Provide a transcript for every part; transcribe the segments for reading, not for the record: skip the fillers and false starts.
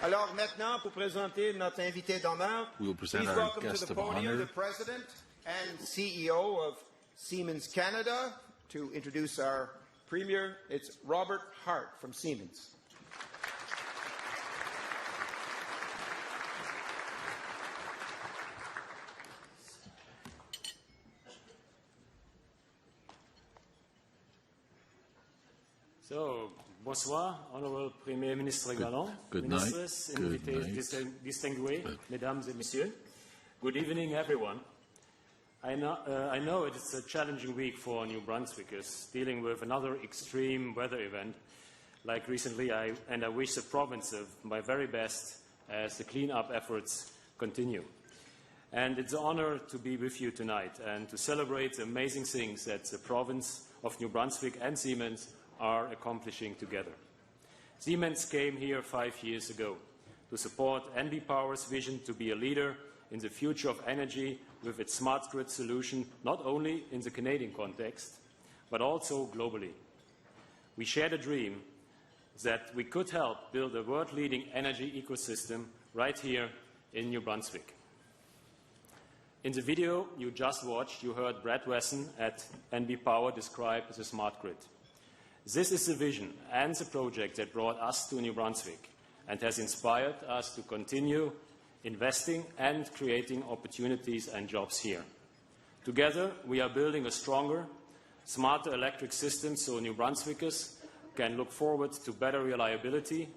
Alors maintenant, pour présenter notre invité d'honneur, please welcome to the podium the President and CEO of Siemens Canada. To introduce our Premier, it's Robert Hardt from Siemens. So, bonsoir, Honorable Premier Ministre Gallant, Ministers, invités, distingués, Mesdames et Messieurs. Good evening, everyone. I know it's a challenging week for New Brunswickers, dealing with another extreme weather event like recently, and I wish the province of my very best as the clean-up efforts continue. And it's an honor to be with you tonight and to celebrate the amazing things that the province of New Brunswick and Siemens are accomplishing together. Siemens came here 5 years ago to support NB Power's vision to be a leader in the future of energy with its smart grid solution, not only in the Canadian context, but also globally. We shared a dream that we could help build a world-leading energy ecosystem right here in New Brunswick. In the video you just watched, you heard Brad Wesson at NB Power describe the smart grid. This is the vision and the project that brought us to New Brunswick and has inspired us to continue investing and creating opportunities and jobs here. Together, we are building a stronger, smarter electric system so New Brunswickers can look forward to better reliability,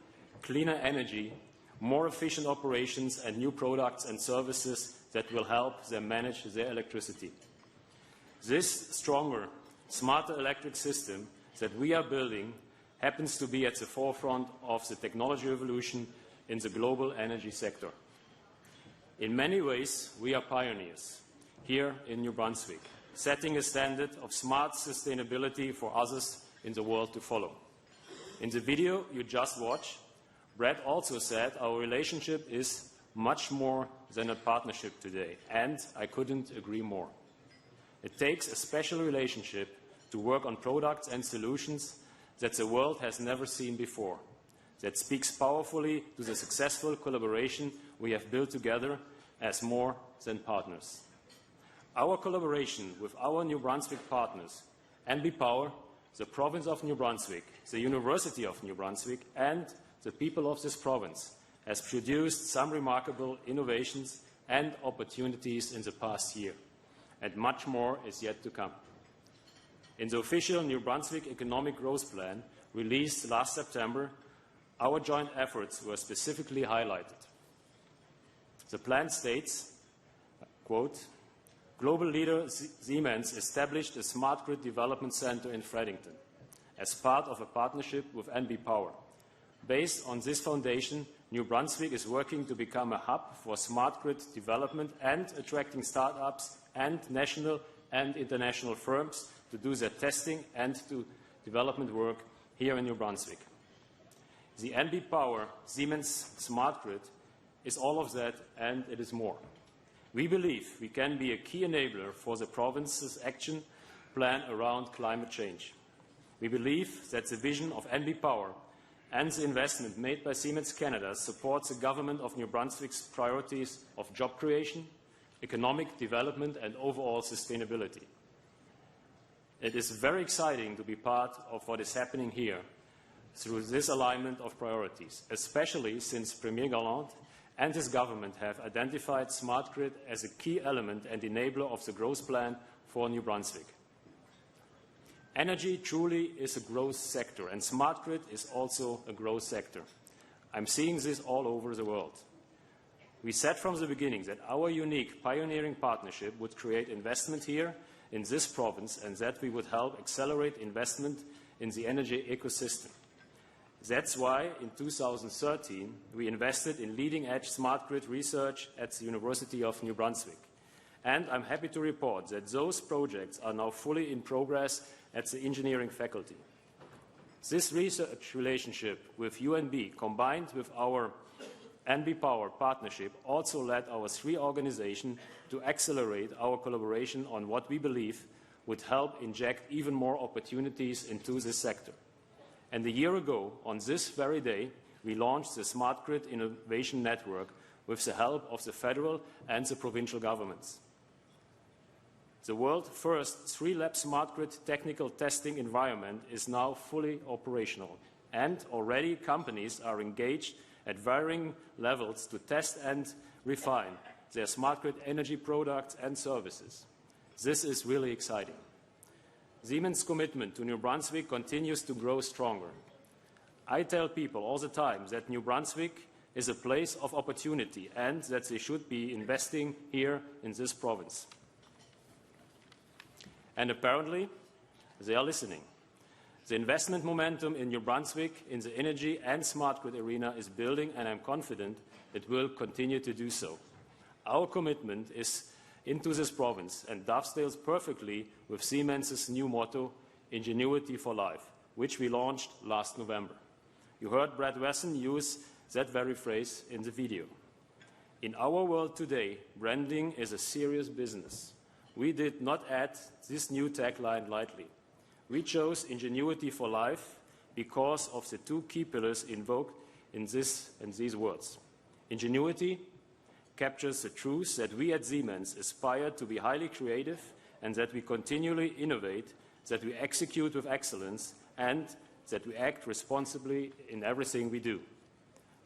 cleaner energy, more efficient operations and new products and services that will help them manage their electricity. This stronger, smarter electric system that we are building happens to be at the forefront of the technology revolution in the global energy sector. In many ways, we are pioneers here in New Brunswick, setting a standard of smart sustainability for others in the world to follow. In the video you just watched, Brad also said our relationship is much more than a partnership today, and I couldn't agree more. It takes a special relationship to work on products and solutions that the world has never seen before, that speaks powerfully to the successful collaboration we have built together as more than partners. Our collaboration with our New Brunswick partners, NB Power, the province of New Brunswick, the University of New Brunswick, and the people of this province has produced some remarkable innovations and opportunities in the past year, and much more is yet to come. In the official New Brunswick Economic Growth Plan, released last September, our joint efforts were specifically highlighted. The plan states, quote, "Global leader Siemens established a smart grid development center in Fredericton as part of a partnership with NB Power. Based on this foundation, New Brunswick is working to become a hub for smart grid development and attracting startups and national and international firms to do their testing and to development work here in New Brunswick. The NB Power Siemens Smart Grid is all of that, and it is more. We believe we can be a key enabler for the province's action plan around climate change. We believe that the vision of NB Power and the investment made by Siemens Canada supports the government of New Brunswick's priorities of job creation, economic development and overall sustainability. It is very exciting to be part of what is happening here through this alignment of priorities, especially since Premier Gallant and his government have identified smart grid as a key element and enabler of the growth plan for New Brunswick. Energy truly is a growth sector, and smart grid is also a growth sector. I'm seeing this all over the world. We said from the beginning that our unique pioneering partnership would create investment here in this province and that we would help accelerate investment in the energy ecosystem. That's why in 2013 we invested in leading-edge smart grid research at the University of New Brunswick. And I'm happy to report that those projects are now fully in progress at the engineering faculty. This research relationship with UNB, combined with our NB Power partnership, also led our three organizations to accelerate our collaboration on what we believe would help inject even more opportunities into this sector. And a year ago, on this very day, we launched the Smart Grid Innovation Network with the help of the federal and the provincial governments. The world's first 3-lab smart grid technical testing environment is now fully operational, and already companies are engaged at varying levels to test and refine their smart grid energy products and services. This is really exciting. Siemens' commitment to New Brunswick continues to grow stronger. I tell people all the time that New Brunswick is a place of opportunity and that they should be investing here in this province. And apparently, they are listening. The investment momentum in New Brunswick in the energy and smart grid arena is building, and I'm confident it will continue to do so. Our commitment is into this province and dovetails perfectly with Siemens' new motto, Ingenuity for Life, which we launched last November. You heard Brad Wesson use that very phrase in the video. In our world today, branding is a serious business. We did not add this new tagline lightly. We chose Ingenuity for Life because of the 2 key pillars invoked in these words. Ingenuity captures the truth that we at Siemens aspire to be highly creative and that we continually innovate, that we execute with excellence, and that we act responsibly in everything we do.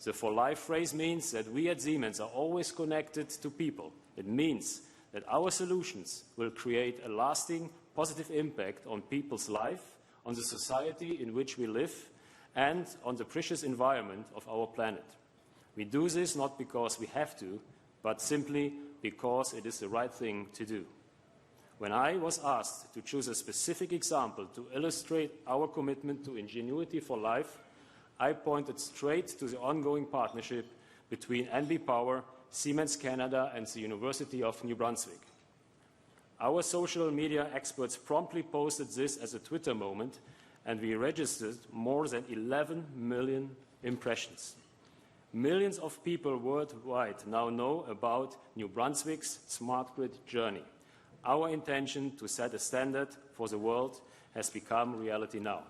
The For Life phrase means that we at Siemens are always connected to people. It means that our solutions will create a lasting positive impact on people's life, on the society in which we live, and on the precious environment of our planet. We do this not because we have to, but simply because it is the right thing to do. When I was asked to choose a specific example to illustrate our commitment to Ingenuity for Life, I pointed straight to the ongoing partnership between NB Power, Siemens Canada, and the University of New Brunswick. Our social media experts promptly posted this as a Twitter moment, and we registered more than 11 million impressions. Millions of people worldwide now know about New Brunswick's smart grid journey. Our intention to set a standard for the world has become reality now.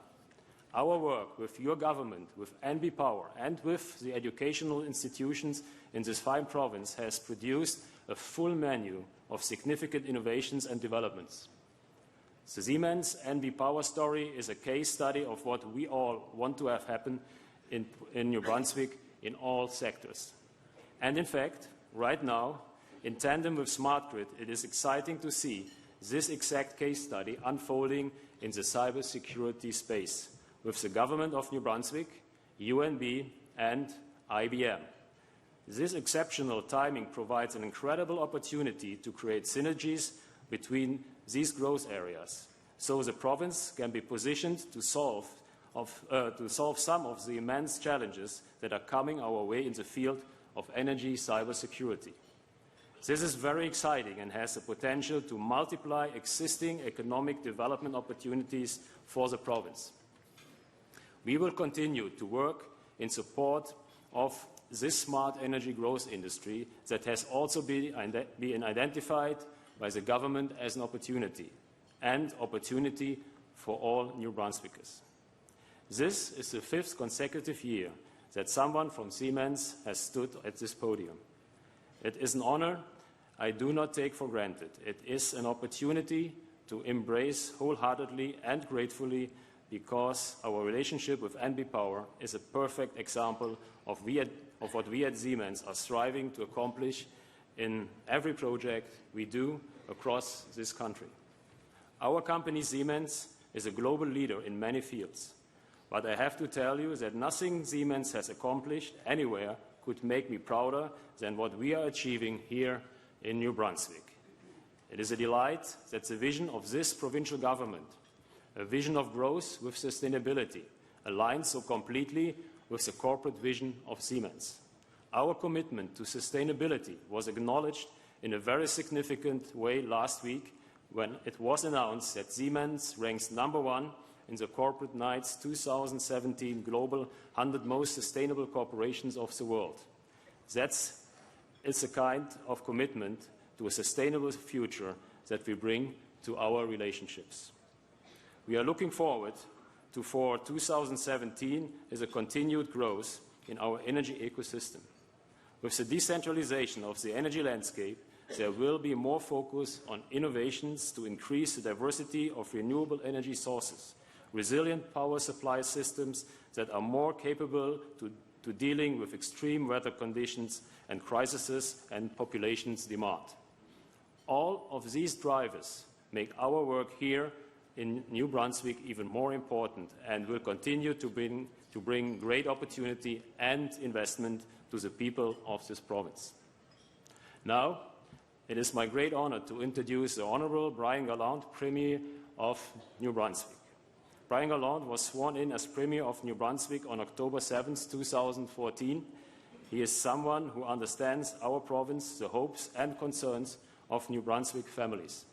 Our work with your government, with NB Power, and with the educational institutions in this fine province has produced a full menu of significant innovations and developments. The Siemens NB Power story is a case study of what we all want to have happen in New Brunswick in all sectors. And in fact, right now, in tandem with Smart Grid, it is exciting to see this exact case study unfolding in the cybersecurity space with the government of New Brunswick, UNB, and IBM. This exceptional timing provides an incredible opportunity to create synergies between these growth areas, so the province can be positioned to solve some of the immense challenges that are coming our way in the field of energy cybersecurity. This is very exciting and has the potential to multiply existing economic development opportunities for the province. We will continue to work in support of this smart energy growth industry that has also been identified by the government as an opportunity, and opportunity for all New Brunswickers. This is the 5th consecutive year that someone from Siemens has stood at this podium. It is an honor I do not take for granted. It is an opportunity to embrace wholeheartedly and gratefully, because our relationship with NB Power is a perfect example of what we at Siemens are striving to accomplish in every project we do across this country. Our company Siemens is a global leader in many fields, but I have to tell you that nothing Siemens has accomplished anywhere could make me prouder than what we are achieving here in New Brunswick. It is a delight that the vision of this provincial government, a vision of growth with sustainability, aligns so completely with the corporate vision of Siemens. Our commitment to sustainability was acknowledged in a very significant way last week when it was announced that Siemens ranks #1 in the Corporate Knights 2017 Global 100 Most Sustainable Corporations of the World. It's a kind of commitment to a sustainable future that we bring to our relationships. We are looking forward to 2017 is a continued growth in our energy ecosystem. With the decentralization of the energy landscape, there will be more focus on innovations to increase the diversity of renewable energy sources, resilient power supply systems that are more capable to dealing with extreme weather conditions and crises and population's demand. All of these drivers make our work here in New Brunswick even more important and will continue to bring great opportunity and investment to the people of this province. Now, it is my great honor to introduce the Honourable Brian Gallant, Premier of New Brunswick. Brian Gallant was sworn in as Premier of New Brunswick on October 7, 2014. He is someone who understands our province, the hopes and concerns of New Brunswick families.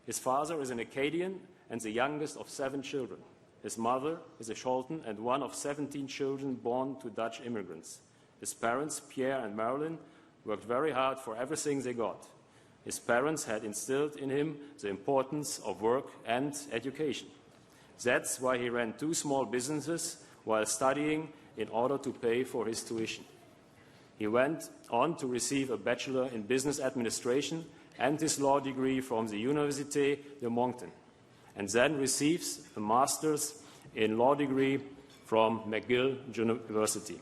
His father is an Acadian and the youngest of 7 children. His mother is a Sholton and one of 17 children born to Dutch immigrants. His parents, Pierre and Marilyn, worked very hard for everything they got. His parents had instilled in him the importance of work and education. That's why he ran 2 small businesses while studying in order to pay for his tuition. He went on to receive a Bachelor in Business Administration and his law degree from the Université de Moncton, and then receives a Master's in Law degree from McGill University.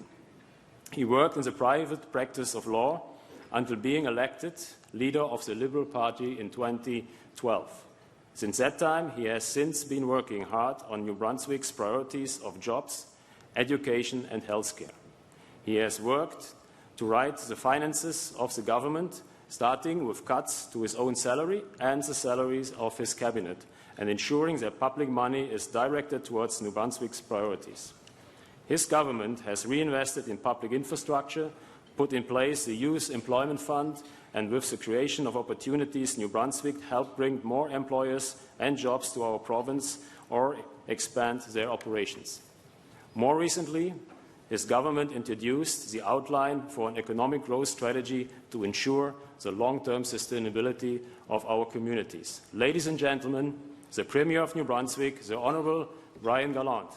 He worked in the private practice of law until being elected leader of the Liberal Party in 2012. Since that time, he has since been working hard on New Brunswick's priorities of jobs, education and healthcare. He has worked to right the finances of the government, starting with cuts to his own salary and the salaries of his cabinet, and ensuring that public money is directed towards New Brunswick's priorities. His government has reinvested in public infrastructure, put in place the Youth Employment Fund, and with the creation of opportunities, New Brunswick helped bring more employers and jobs to our province or expand their operations. More recently, his government introduced the outline for an economic growth strategy to ensure the long-term sustainability of our communities. Ladies and gentlemen, the Premier of New Brunswick, the Honourable Brian Gallant.